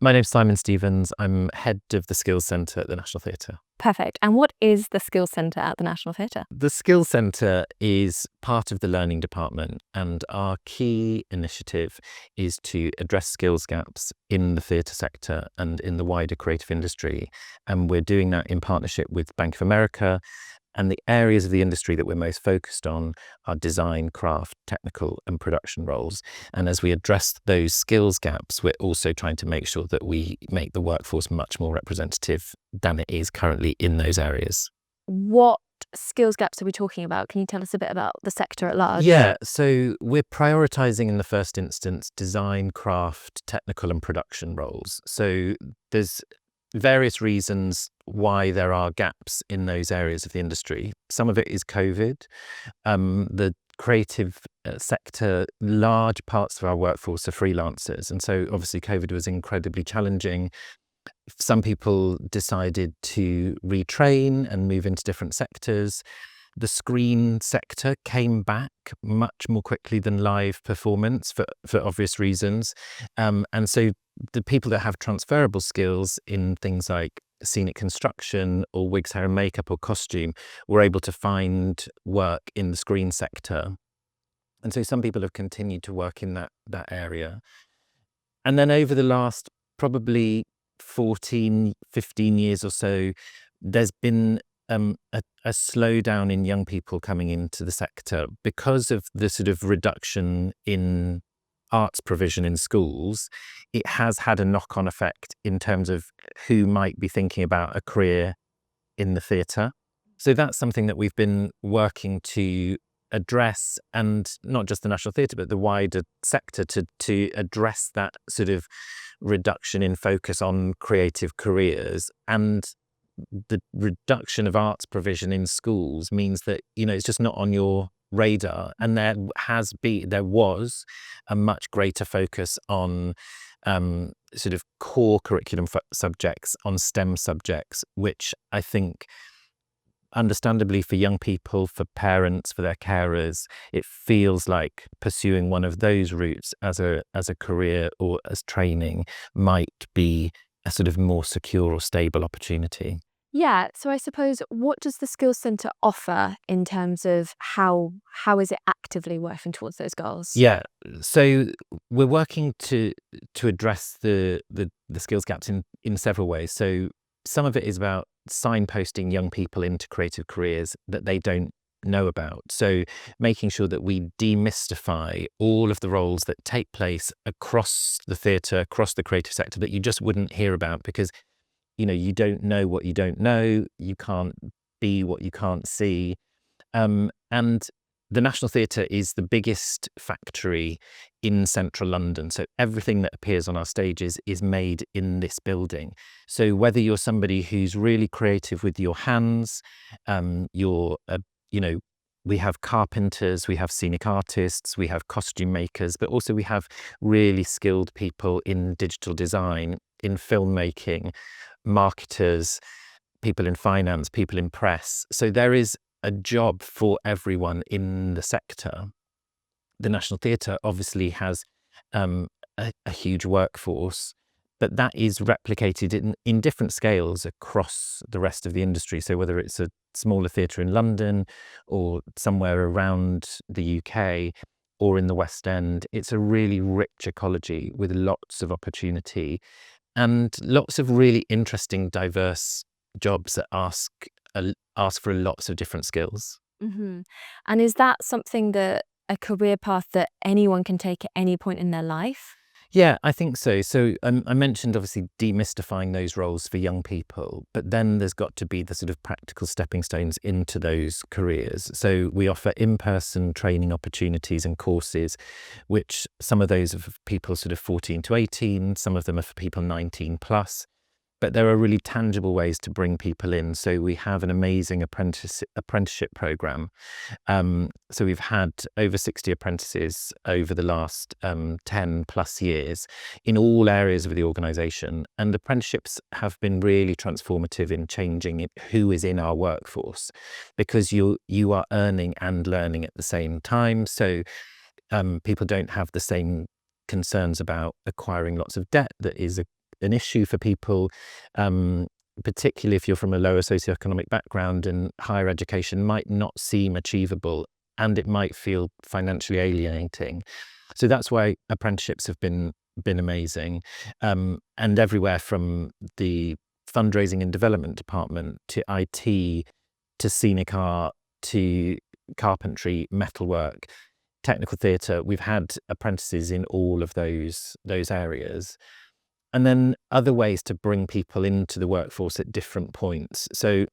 My name's Simon Stevens. I'm head of the Skills Centre at the National Theatre. Perfect. And what is the Skills Centre at the National Theatre? The Skills Centre is part of the Learning Department, and our key initiative is to address skills gaps in the theatre sector and in the wider creative industry. And we're doing that in partnership with Bank of America. And the areas of the industry that we're most focused on are design, craft, technical and production roles. And as we address those skills gaps, we're also trying to make sure that we make the workforce much more representative than it is currently in those areas. What skills gaps are we talking about? Can you tell us a bit about the sector at large? Yeah, so we're prioritising in the first instance design, craft, technical and production roles. So there's various reasons why there are gaps in those areas of the industry. Some of it is COVID. The creative sector, large parts of our workforce are freelancers. And so obviously COVID was incredibly challenging. Some people decided to retrain and move into different sectors. The screen sector came back much more quickly than live performance for obvious reasons. And so the people that have transferable skills in things like scenic construction or wigs, hair and makeup or costume were able to find work in the screen sector. And so some people have continued to work in that area. And then over the last probably 14, 15 years or so, there's been a slowdown in young people coming into the sector because of the sort of reduction in arts provision in schools. It has had a knock-on effect in terms of who might be thinking about a career in the theatre. So that's something that we've been working to address, and not just the National Theatre, but the wider sector to address that sort of reduction in focus on creative careers. And the reduction of arts provision in schools means that, it's just not on your radar. And there was a much greater focus on sort of core curriculum subjects, on STEM subjects, which I think understandably for young people, for parents, for their carers, it feels like pursuing one of those routes as a career or as training might be a sort of more secure or stable opportunity. Yeah, so I suppose, what does the Skills Centre offer in terms of how is it actively working towards those goals? Yeah, so we're working to address the skills gaps in several ways. So some of it is about signposting young people into creative careers that they don't know about. So making sure that we demystify all of the roles that take place across the theatre, across the creative sector that you just wouldn't hear about because you don't know what you don't know, you can't be what you can't see. And the National Theatre is the biggest factory in central London. So everything that appears on our stages is made in this building. So whether you're somebody who's really creative with your hands, we have carpenters, we have scenic artists, we have costume makers, but also we have really skilled people in digital design, in filmmaking, marketers, people in finance, people in press. So there is a job for everyone in the sector. The National Theatre obviously has a huge workforce, but that is replicated in different scales across the rest of the industry. So whether it's a smaller theatre in London or somewhere around the UK or in the West End, it's a really rich ecology with lots of opportunity and lots of really interesting, diverse jobs that ask for lots of different skills. Mm-hmm. And is that something that a career path that anyone can take at any point in their life? Yeah, I think so. So I mentioned obviously demystifying those roles for young people, but then there's got to be the sort of practical stepping stones into those careers. So we offer in-person training opportunities and courses, which some of those are for people sort of 14 to 18, some of them are for people 19 plus. But there are really tangible ways to bring people in. So we have an amazing apprenticeship program. So we've had over 60 apprentices over the last 10 plus years in all areas of the organisation. And apprenticeships have been really transformative in changing who is in our workforce, because you are earning and learning at the same time. So people don't have the same concerns about acquiring lots of debt that is an issue for people, particularly if you're from a lower socioeconomic background, and higher education might not seem achievable and it might feel financially alienating. So that's why apprenticeships have been amazing, and everywhere from the fundraising and development department to IT to scenic art to carpentry, metalwork, technical theatre. We've had apprentices in all of those areas. And then other ways to bring people into the workforce at different points. So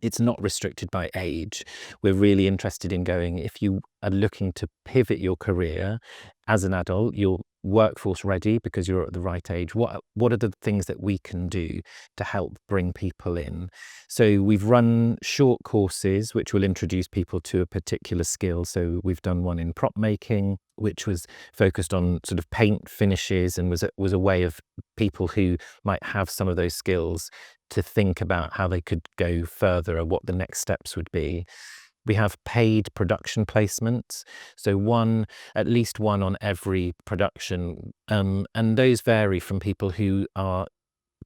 it's not restricted by age. We're really interested in going, if you are looking to pivot your career as an adult, you're workforce ready because you're at the right age, what are the things that we can do to help bring people in? So we've run short courses which will introduce people to a particular skill. So we've done one in prop making, which was focused on sort of paint finishes, and was a way of people who might have some of those skills to think about how they could go further or what the next steps would be. We have paid production placements, so at least one on every production, and those vary from people who are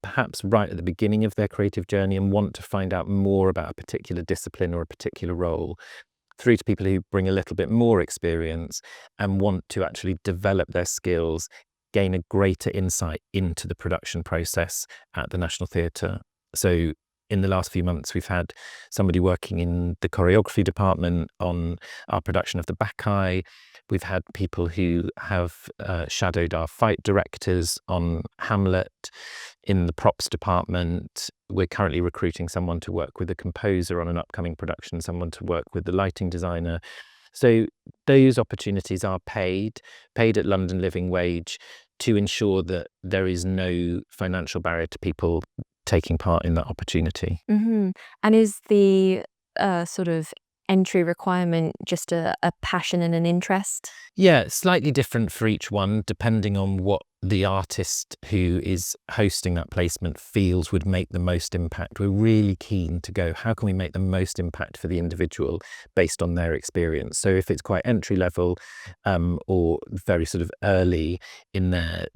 perhaps right at the beginning of their creative journey and want to find out more about a particular discipline or a particular role, through to people who bring a little bit more experience and want to actually develop their skills, gain a greater insight into the production process at the National Theatre. So in the last few months, we've had somebody working in the choreography department on our production of The Bacchae. We've had people who have shadowed our fight directors on Hamlet. In the props department, we're currently recruiting someone to work with a composer on an upcoming production, someone to work with the lighting designer. So those opportunities are paid at London Living Wage, to ensure that there is no financial barrier to people taking part in that opportunity. Mm-hmm. And is the sort of entry requirement just a passion and an interest? Yeah, slightly different for each one, depending on what the artist who is hosting that placement feels would make the most impact. We're really keen to go, how can we make the most impact for the individual based on their experience? So if it's quite entry level, or very sort of early in their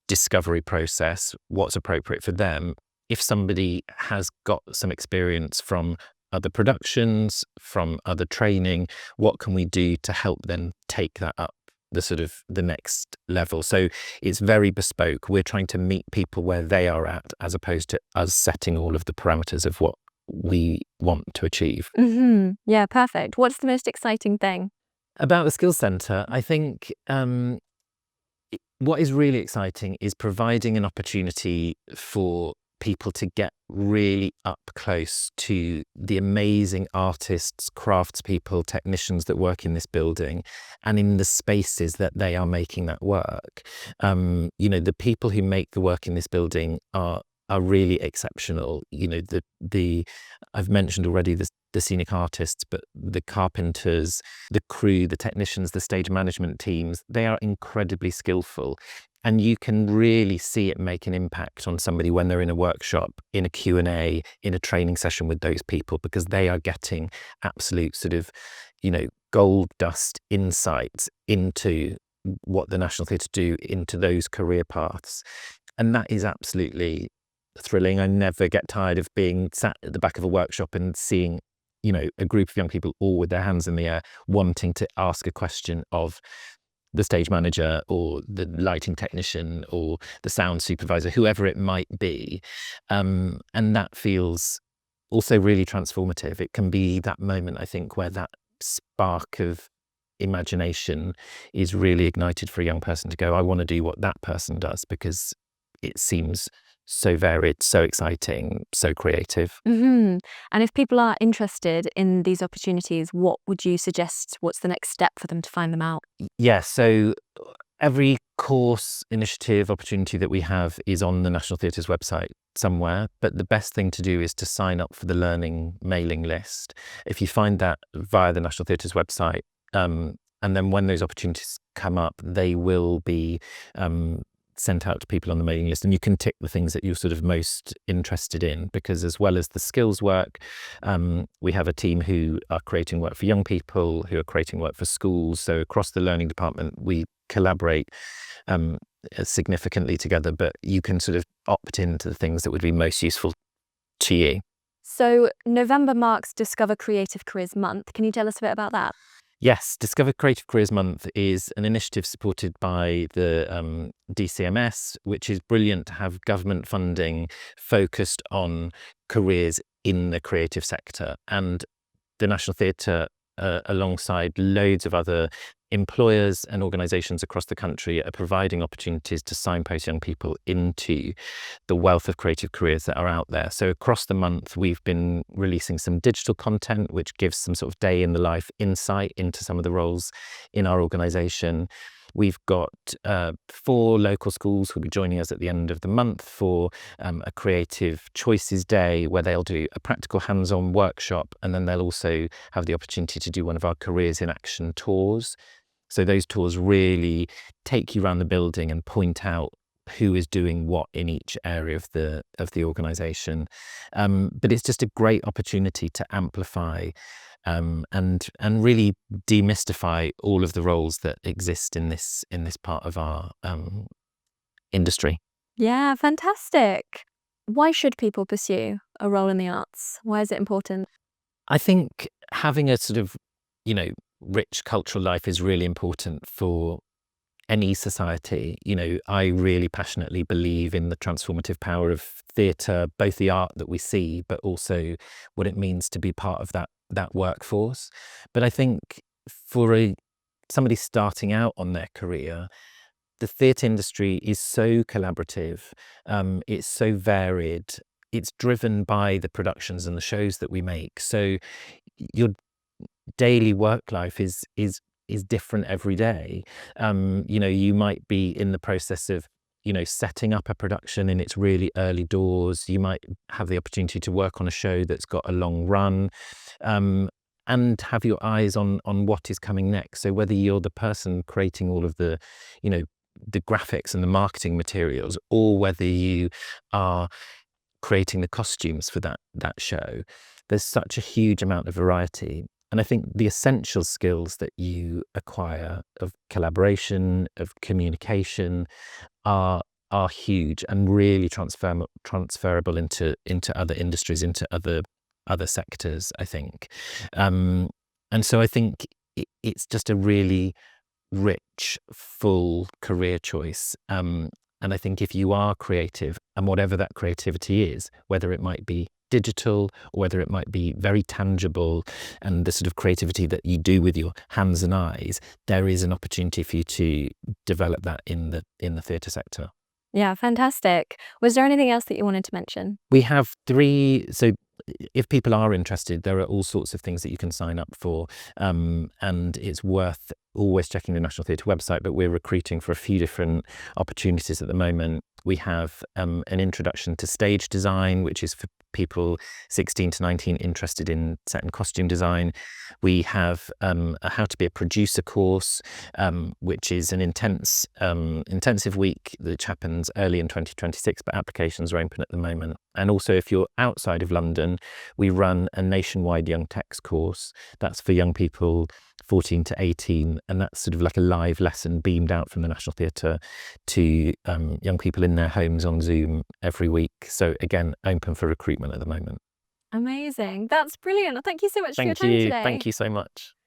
discovery process, what's appropriate for them? If somebody has got some experience from other productions, from other training, what can we do to help them take that up the next level? So it's very bespoke. We're trying to meet people where they are at, as opposed to us setting all of the parameters of what we want to achieve. Mm-hmm. Yeah, perfect. What's the most exciting thing about the Skills Centre? I think what is really exciting is providing an opportunity for people to get really up close to the amazing artists, craftspeople, technicians that work in this building, and in the spaces that they are making that work. The people who make the work in this building are really exceptional. I've mentioned already the scenic artists, but the carpenters, the crew, the technicians, the stage management teams, they are incredibly skillful. And you can really see it make an impact on somebody when they're in a workshop, in a Q&A, in a training session with those people, because they are getting absolute sort of, gold dust insights into what the National Theatre do, into those career paths. And that is absolutely thrilling. I never get tired of being sat at the back of a workshop and seeing, a group of young people all with their hands in the air, wanting to ask a question of the stage manager or the lighting technician or the sound supervisor, whoever it might be. And that feels also really transformative. It can be that moment, I think, where that spark of imagination is really ignited for a young person to go, I want to do what that person does, because it seems so varied, so exciting, so creative. Mm-hmm. And if people are interested in these opportunities, what would you suggest? What's the next step for them to find them out? Yeah, so every course, initiative, opportunity that we have is on the National Theatre's website somewhere, but the best thing to do is to sign up for the learning mailing list. If you find that via the National Theatre's website, and then when those opportunities come up, they will be sent out to people on the mailing list, and you can tick the things that you're sort of most interested in, because as well as the skills work, we have a team who are creating work for young people, who are creating work for schools. So across the learning department, we collaborate significantly together, but you can sort of opt into the things that would be most useful to you. So November marks Discover Creative Careers Month. Can you tell us a bit about that? Yes, Discover Creative Careers Month is an initiative supported by the DCMS, which is brilliant to have government funding focused on careers in the creative sector. And the National Theatre, alongside loads of other employers and organisations across the country, are providing opportunities to signpost young people into the wealth of creative careers that are out there. So across the month, we've been releasing some digital content, which gives some sort of day in the life insight into some of the roles in our organisation. We've got 4 local schools who'll be joining us at the end of the month for a Creative Choices Day, where they'll do a practical hands-on workshop, and then they'll also have the opportunity to do one of our Careers in Action tours. So those tours really take you around the building and point out who is doing what in each area of the organisation. But it's just a great opportunity to amplify and really demystify all of the roles that exist in this part of our industry. Yeah, fantastic. Why should people pursue a role in the arts? Why is it important? I think having a sort of, rich cultural life is really important for any society. I really passionately believe in the transformative power of theatre, both the art that we see, but also what it means to be part of that workforce. But I think for somebody starting out on their career, the theatre industry is so collaborative, it's so varied, it's driven by the productions and the shows that we make. So your daily work life is different every day. You might be in the process of setting up a production in its really early doors. You might have the opportunity to work on a show that's got a long run, and have your eyes on what is coming next. So whether you're the person creating all of the the graphics and the marketing materials, or whether you are creating the costumes for that show, there's such a huge amount of variety. And I think the essential skills that you acquire of collaboration, of communication, are huge and really transferable into other industries, into other sectors, I think. And so I think it's just a really rich, full career choice. And I think if you are creative, and whatever that creativity is, whether it might be digital or whether it might be very tangible, and the sort of creativity that you do with your hands and eyes, there is an opportunity for you to develop that in the theatre sector. Yeah, fantastic. Was there anything else that you wanted to mention? We have 3, so if people are interested, there are all sorts of things that you can sign up for, and it's worth always checking the National Theatre website, but we're recruiting for a few different opportunities at the moment. We have an introduction to stage design, which is for people 16 to 19 interested in set and costume design. We have a how to be a producer course, which is an intensive week which happens early in 2026, but applications are open at the moment. And also, if you're outside of London, we run a nationwide Young Techs course. That's for young people 14 to 18, and that's sort of like a live lesson beamed out from the National Theatre to young people in their homes on Zoom every week. So again, open for recruitment at the moment. Amazing. That's brilliant. Thank you so much for your time today. Thank you so much.